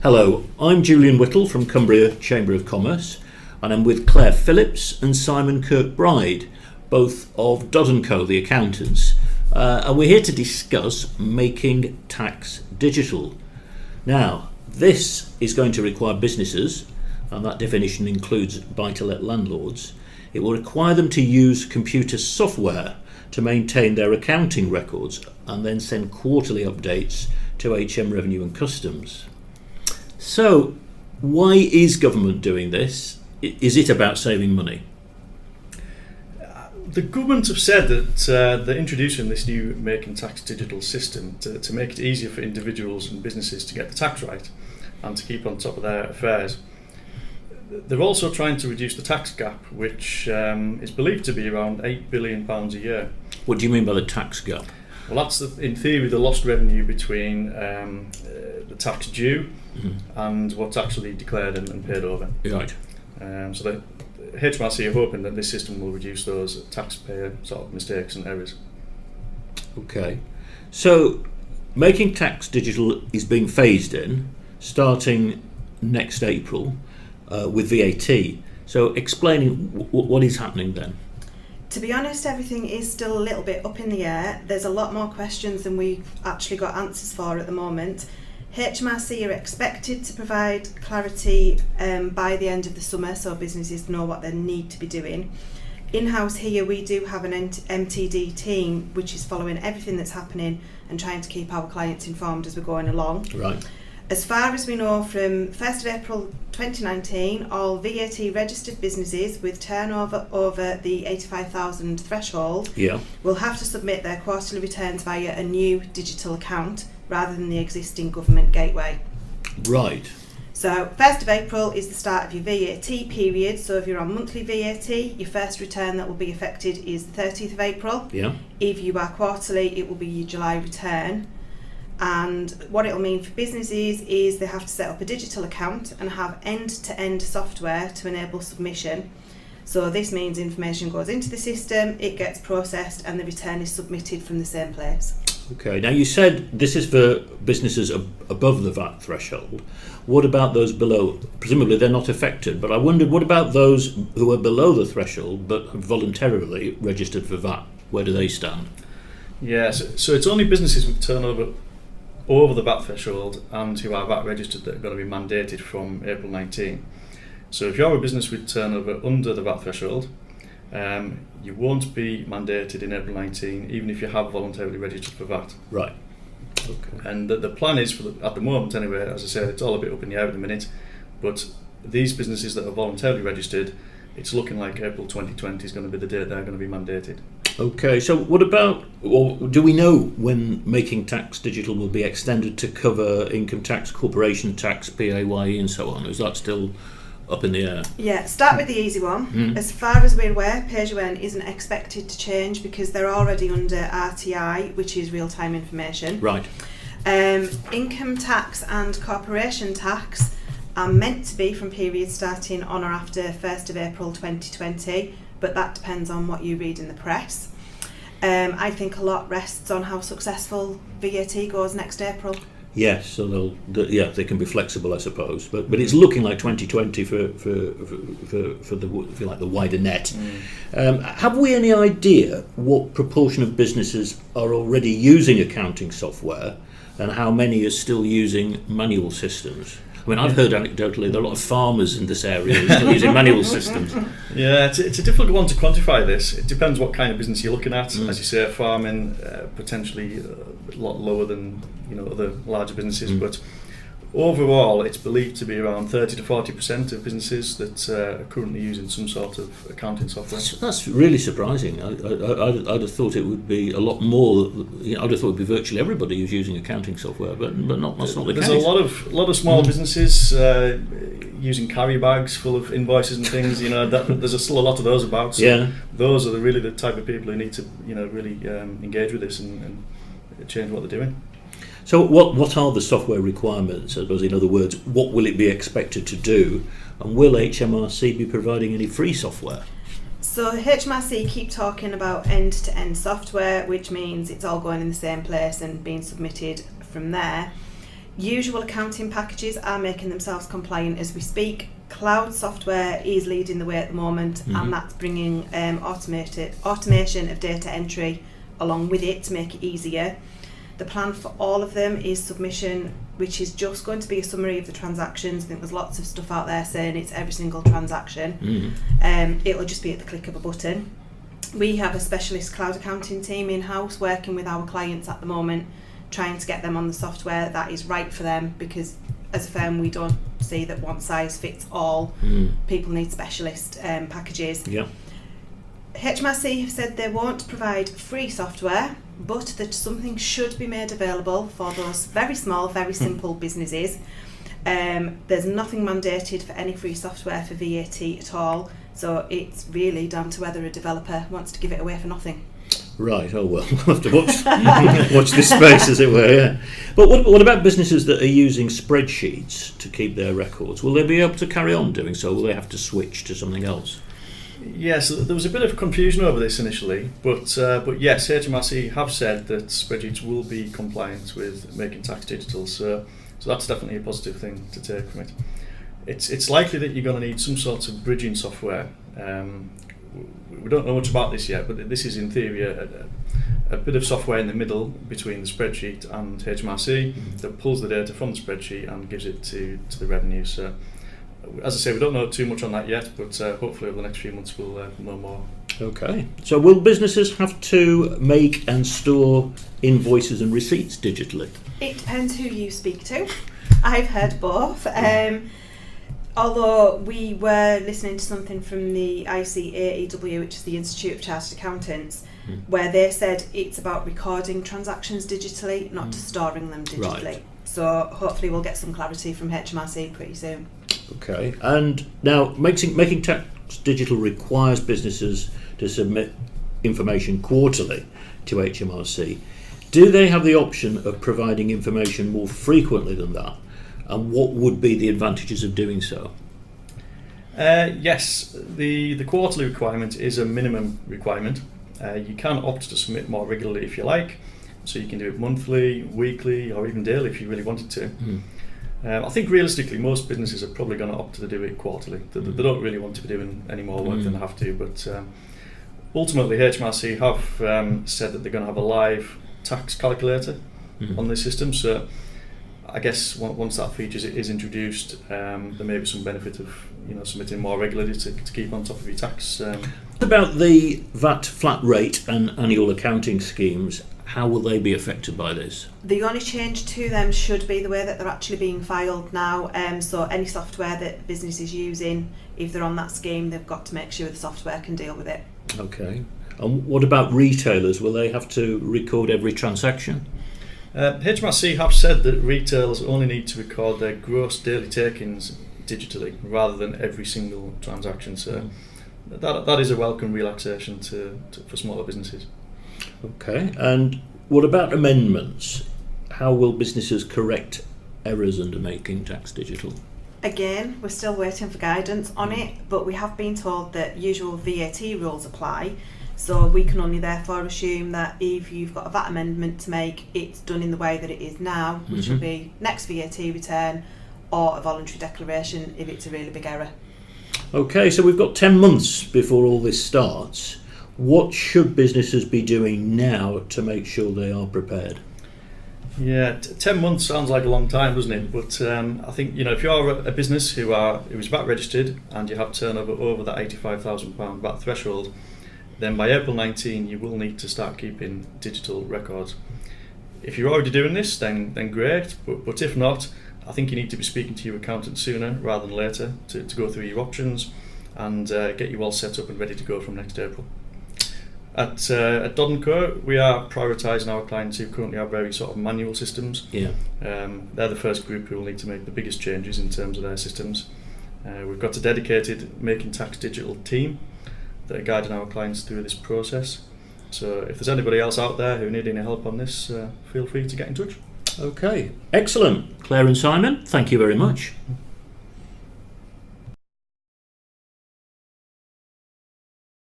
Hello, I'm Julian Whittle from Cumbria Chamber of Commerce, and I'm with Claire Phillips and Simon Kirkbride, both of Dodd & Co, the accountants, and we're here to discuss making tax digital. Now, this is going to require businesses, and that definition includes buy-to-let landlords. It will require them to use computer software to maintain their accounting records and then send quarterly updates to HM Revenue and Customs. So, why is government doing this? Is it about saving money? The government have said that they're introducing this new making tax digital system to make it easier for individuals and businesses to get the tax right and to keep on top of their affairs. They're also trying to reduce the tax gap, which is believed to be around £8 billion a year. What do you mean by the tax gap? Well, that's in theory the lost revenue between the tax due and what's actually declared and paid over. Right. So the HMRC are hoping that this system will reduce those taxpayer sort of mistakes and errors. Okay. So making tax digital is being phased in starting next April with VAT. So explaining what is happening then. To be honest, everything is still a little bit up in the air. There's a lot more questions than we've actually got answers for at the moment. HMRC are expected to provide clarity by the end of the summer, so businesses know what they need to be doing. In-house here we do have an MTD team which is following everything that's happening and trying to keep our clients informed as we're going along. Right. As far as we know, from 1st of April 2019, all VAT registered businesses with turnover over the 85,000 threshold will have to submit their quarterly returns via a new digital account rather than the existing government gateway. Right. So 1st of April is the start of your VAT period. So if you're on monthly VAT, your first return that will be affected is the 30th of April. Yeah. If you are quarterly, it will be your July return. And what it'll mean for businesses is they have to set up a digital account and have end-to-end software to enable submission. So this means information goes into the system, it gets processed, and the return is submitted from the same place. Okay, now you said this is for businesses above the VAT threshold. What about those below? Presumably they're not affected, but I wondered, what about those who are below the threshold but have voluntarily registered for VAT? Where do they stand? Yeah, so it's only businesses with turnover over the VAT threshold and who are VAT registered that are going to be mandated from April 19. So if you're a business with turnover under the VAT threshold, you won't be mandated in April 19 even if you have voluntarily registered for VAT. Right. Okay. And the plan is, at the moment anyway, as I said, it's all a bit up in the air at the minute, but these businesses that are voluntarily registered, it's looking like April 2020 is going to be the date they're going to be mandated. Okay, so what about, or do we know when making tax digital will be extended to cover income tax, corporation tax, PAYE and so on? Is that still up in the air? Yeah, start with the easy one. As far as we're aware, Pay As You Earn isn't expected to change because they're already under RTI, which is real-time information. Right. Income tax and corporation tax are meant to be from periods starting on or after 1st of April 2020, but that depends on what you read in the press. I think a lot rests on how successful VAT goes next April. Yes, so they can be flexible, I suppose, but it's looking like 2020 for the, if you like, the wider net. Have we any idea what proportion of businesses are already using accounting software, and how many are still using manual systems? I mean, I've heard anecdotally there are a lot of farmers in this area who are still using manual systems. Yeah, it's a difficult one to quantify this. It depends what kind of business you're looking at. As you say, farming potentially a lot lower than other larger businesses, but overall it's believed to be around 30 to 40% of businesses that are currently using some sort of accounting software. That's really surprising. I'd have thought it would be a lot more. I'd have thought it would be virtually everybody who's using accounting software, but that's not the case. There's a lot of small businesses using carry bags full of invoices and things. There's still a lot of those about. So those are really the type of people who need to really engage with this and change what they're doing. So what are the software requirements? I suppose, in other words, what will it be expected to do? And will HMRC be providing any free software? So HMRC keep talking about end-to-end software, which means it's all going in the same place and being submitted from there. Usual accounting packages are making themselves compliant as we speak. Cloud software is leading the way at the moment, and that's bringing automation of data entry along with it to make it easier. The plan for all of them is submission, which is just going to be a summary of the transactions. I think there's lots of stuff out there saying it's every single transaction. It'll just be at the click of a button. We have a specialist cloud accounting team in-house working with our clients at the moment, trying to get them on the software that is right for them, because as a firm we don't see that one size fits all. People need specialist packages. HMRC have said they won't provide free software, but that something should be made available for those very small, very simple businesses. There's nothing mandated for any free software for VAT at all, so it's really down to whether a developer wants to give it away for nothing. Right, oh well, we'll have to watch this space, as it were, yeah. But what about businesses that are using spreadsheets to keep their records? Will they be able to carry on doing so, or will they have to switch to something else? Yes, there was a bit of confusion over this initially, but yes, HMRC have said that spreadsheets will be compliant with making tax digital, so that's definitely a positive thing to take from it. It's likely that you're going to need some sort of bridging software. We don't know much about this yet, but this is in theory a bit of software in the middle between the spreadsheet and HMRC that pulls the data from the spreadsheet and gives it to the revenue. So, as I say, we don't know too much on that yet, but hopefully over the next few months we'll know more. Okay. So will businesses have to make and store invoices and receipts digitally? It depends who you speak to. I've heard both. Although we were listening to something from the ICAEW, which is the Institute of Chartered Accountants, where they said it's about recording transactions digitally, not just storing them digitally. Right. So hopefully we'll get some clarity from HMRC pretty soon. Okay. And now making tax digital requires businesses to submit information quarterly to HMRC. Do they have the option of providing information more frequently than that? And what would be the advantages of doing so? Yes, the quarterly requirement is a minimum requirement. You can opt to submit more regularly if you like, so you can do it monthly, weekly, or even daily if you really wanted to. I think realistically most businesses are probably going to opt to do it quarterly. They don't really want to be doing any more work than they have to, but ultimately HMRC have said that they're going to have a live tax calculator on this system, so I guess once that feature is introduced, there may be some benefit of submitting more regularly to keep on top of your tax. What about the VAT Flat Rate and annual accounting schemes? How will they be affected by this? The only change to them should be the way that they're actually being filed now. So any software that business is using, if they're on that scheme, they've got to make sure the software can deal with it. Okay. And what about retailers? Will they have to record every transaction? HMRC have said that retailers only need to record their gross daily takings digitally rather than every single transaction. So that is a welcome relaxation for smaller businesses. Okay. And what about amendments? How will businesses correct errors under making tax digital? Again, we're still waiting for guidance on it, but we have been told that usual VAT rules apply. So we can only therefore assume that if you've got a VAT amendment to make, it's done in the way that it is now, which will be next VAT return or a voluntary declaration if it's a really big error. Okay, so we've got 10 months before all this starts. What should businesses be doing now to make sure they are prepared? Yeah, 10 months sounds like a long time, doesn't it? But I think if you're a business who is VAT registered and you have turnover over that £85,000 VAT threshold, then by April 19 you will need to start keeping digital records. If you're already doing this, then great, but if not, I think you need to be speaking to your accountant sooner rather than later to go through your options and get you all set up and ready to go from next April. At Dodd & Co, we are prioritising our clients who currently have very sort of manual systems. Yeah. They're the first group who will need to make the biggest changes in terms of their systems. We've got a dedicated Making Tax Digital team that are guiding our clients through this process. So if there's anybody else out there who need any help on this, feel free to get in touch. Okay, excellent. Claire and Simon, thank you very much.